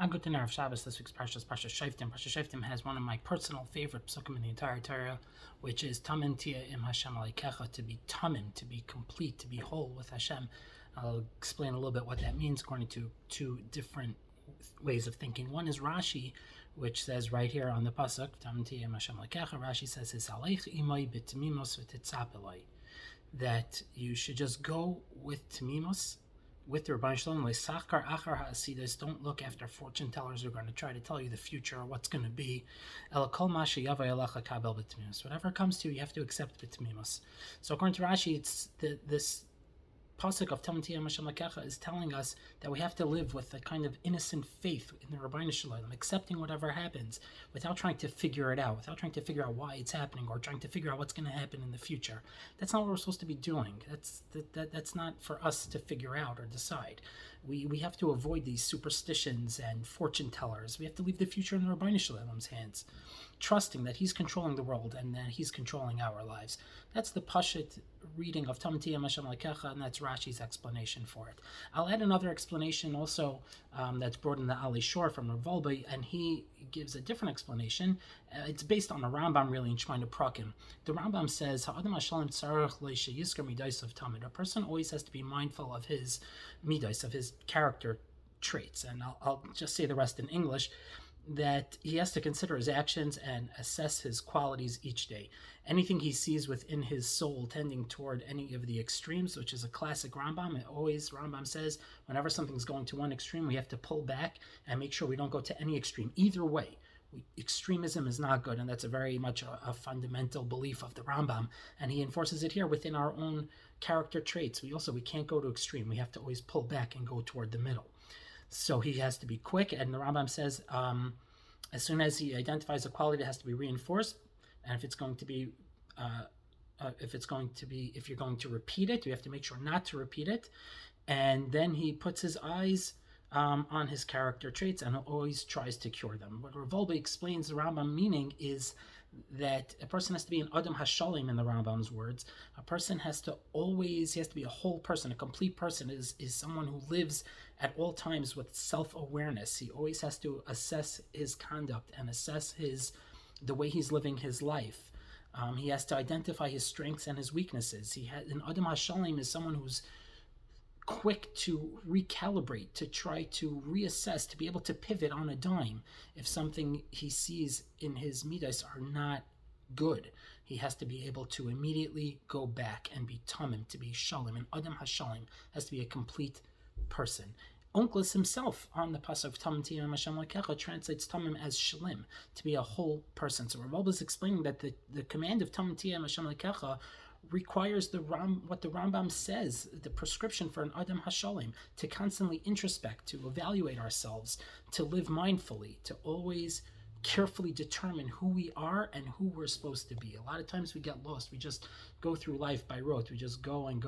I'm good to know of Shabbos. This week's Parshas Shoftim. Parshas Shoftim has one of my personal favorite psukim in the entire Torah, which is Tamim Tia Im Hashem Aleikecha, to be tamim, to be complete, to be whole with Hashem. I'll explain a little bit what that means according to two different ways of thinking. One is Rashi, which says right here on the pasuk, Tamim Tia Im Hashem Aleikecha. Rashi says, "Hisaleich imay b'tamimos v'titzapelai," that you should just go with tamimos, with the Rebbeinu Shalom, le'sachkar achar ha'asidas, don't look after fortune tellers who are going to try to tell you the future or what's going to be. Ela kol ma sheyavay elecha kabel b'tamimos. Whatever comes to you, you have to accept b'tamimos. So according to Rashi, it's this pasuk of Tamim Tia Hashem Aleikecha is telling us that we have to live with a kind of innocent faith in the Rebbeinu Shalom, accepting whatever happens without trying to figure it out, without trying to figure out why it's happening or trying to figure out what's going to happen in the future. That's not what we're supposed to be doing. That's not for us to figure out or decide. We have to avoid these superstitions and fortune tellers. We have to leave the future in the Rebbeinu Shalom's hands, trusting that He's controlling the world and that He's controlling our lives. That's the Pashut reading of Tamim Tia Hashem Aleikecha, and that's Rashi's explanation for it. I'll add another explanation also that's brought in the Ali Shor from Rav Wolbe, and he gives a different explanation. It's based on a Rambam, really, in Shemayin Prakim. The Rambam says, "Ha'adam hashalom tzarech lo sheyiskar midos of tamid." A person always has to be mindful of his midos, of his character traits. And I'll just say the rest in English, that he has to consider his actions and assess his qualities each day. Anything he sees within his soul tending toward any of the extremes, which is a classic Rambam. Rambam says, whenever something's going to one extreme, we have to pull back and make sure we don't go to any extreme. Either way, extremism is not good, and that's a very much a fundamental belief of the Rambam, and he enforces it here within our own character traits. We can't go to extreme. We have to always pull back and go toward the middle. So he has to be quick, and the Rambam says as soon as he identifies a quality, it has to be reinforced, and if you're going to repeat it, you have to make sure not to repeat it. And then he puts his eyes on his character traits and always tries to cure them. What Rav Wolbe explains the Rambam meaning is that a person has to be an Adam Hashalim, in the Rambam's words. A person has to be a whole person. A complete person is someone who lives at all times with self-awareness. He always has to assess his conduct and assess the way he's living his life. He has to identify his strengths and his weaknesses. An Adam Hashalim is someone who's quick to recalibrate, to try to reassess, to be able to pivot on a dime if something he sees in his midas are not good. He has to be able to immediately go back and be tamim, to be shalim. And Adam Hashalim has to be a complete person. Onkelos himself on the pasuk of Tamim Tia Hashem Aleikecha translates tamim as shalim, to be a whole person. So Rav Wolbe is explaining that the command of Tamim Tia Hashem Aleikecha requires what the Rambam says, the prescription for an Adam Hashalim, to constantly introspect, to evaluate ourselves, to live mindfully, to always carefully determine who we are and who we're supposed to be. A lot of times we get lost. We just go through life by rote. We just go and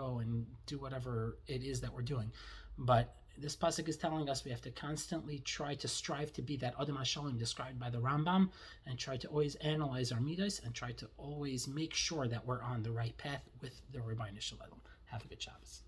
do whatever it is that we're doing. But this pasuk is telling us we have to constantly try to strive to be that Adam Hashalim described by the Rambam, and try to always analyze our midas and try to always make sure that we're on the right path with the Rebbeinu Shalom. Have a good Shabbos.